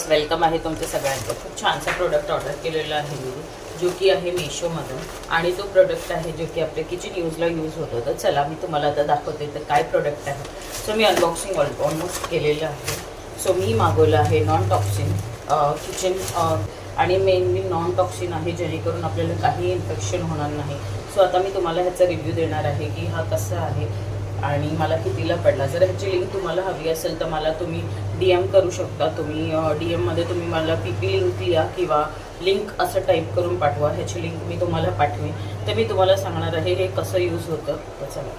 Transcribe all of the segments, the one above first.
Welcome आहे तुमच्या सगळ्यांचं. खूप छानसा प्रोडक्ट ऑर्डर केलेला आहे मी, जो की आहे मीशोमधून. आणि तो प्रोडक्ट आहे जो की आपल्या किचन यूजला यूज होतो. तर चला मी तुम्हाला आता दाखवते तर काय प्रोडक्ट आहे. सो मी अनबॉक्सिंग ऑलमोस्ट केलेलं आहे. सो मी मागवलं आहे नॉन टॉक्सिन किचन आणि मेनली नॉन टॉक्सिन आहे, जेणेकरून आपल्याला काही इन्फेक्शन होणार नाही. सो आता मी तुम्हाला ह्याचा रिव्ह्यू देणार आहे की हा कसा आहे आणि मला कितीला पडला. जर ह्याची लिंक तुम्हाला हवी असेल तर मला तुम्ही DM करू शकता. तुम्ही DMमध्ये तुम्ही मला PP लिंक लिहा किंवा लिंक असं टाईप करून पाठवा. ह्याची लिंक मी तुम्हाला पाठवेन. तर मी तुम्हाला सांगणार आहे हे कसं यूज होतं. तर चला.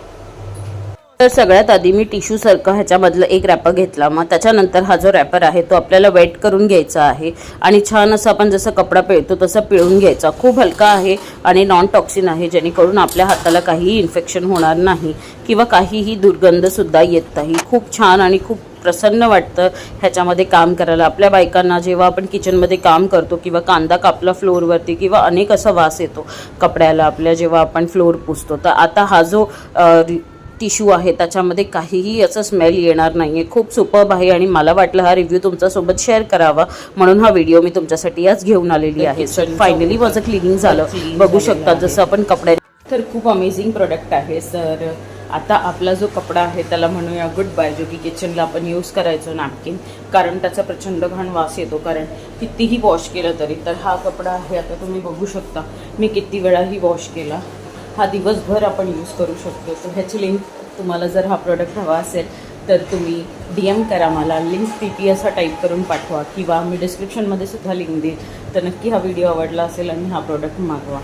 तर सगळ्यात आधी मी टिश्यूसारखं ह्याच्यामधलं एक रॅपर घेतला. मग त्याच्यानंतर हा जो रॅपर आहे तो आपल्याला वेट करून घ्यायचा आहे आणि छान असं आपण जसं कपडा पिळतो तसं पिळून घ्यायचा. खूप हलका आहे आणि नॉन टॉक्सिन आहे, जेणेकरून आपल्या हाताला काहीही इन्फेक्शन होणार नाही किंवा काहीही दुर्गंधसुद्धा येत नाही. खूप छान आणि खूप प्रसन्न वाटतं ह्याच्यामध्ये काम करायला. आपल्या बायकांना जेव्हा आपण किचनमध्ये काम करतो किंवा कांदा कापला फ्लोअरवरती किंवा अनेक असा वास येतो कपड्याला आपल्या जेव्हा आपण फ्लोअर पुसतो, तर आता हा जो टिश्यू आहे त्याच्यामध्ये काहीही असं स्मेल येणार नाही आहे. खूप सुपर्ब आहे आणि मला वाटलं हा रिव्ह्यू तुमच्यासोबत शेअर करावा, म्हणून हा व्हिडिओ मी तुमच्यासाठी आज घेऊन आलेली आहे. सर फायनली माझं क्लिनिंग झालं, बघू शकता जसं आपण कपड्या. तर खूप अमेझिंग प्रोडक्ट आहे. सर आता आपला जो कपडा आहे त्याला म्हणूया गुड बाय, जो की किचनला आपण यूज करायचो नॅपकिन, कारण त्याचा प्रचंड घाण वास येतो कारण कितीही वॉश केलं तरी. तर हा कपडा आहे, आता तुम्ही बघू शकता मी किती वेळाही वॉश केला. हा दिवसभर आपण यूज करू शकतो. तर ह्याची लिंक तुम्हाला जर हा प्रोडक्ट हवा असेल तर तुम्ही DM करा मला. लिंक PP असा टाईप करून पाठवा किंवा मी डिस्क्रिप्शनमध्ये सुद्धा लिंक देईल. तर नक्की हा व्हिडिओ आवडला असेल आणि हा प्रोडक्ट मागवा.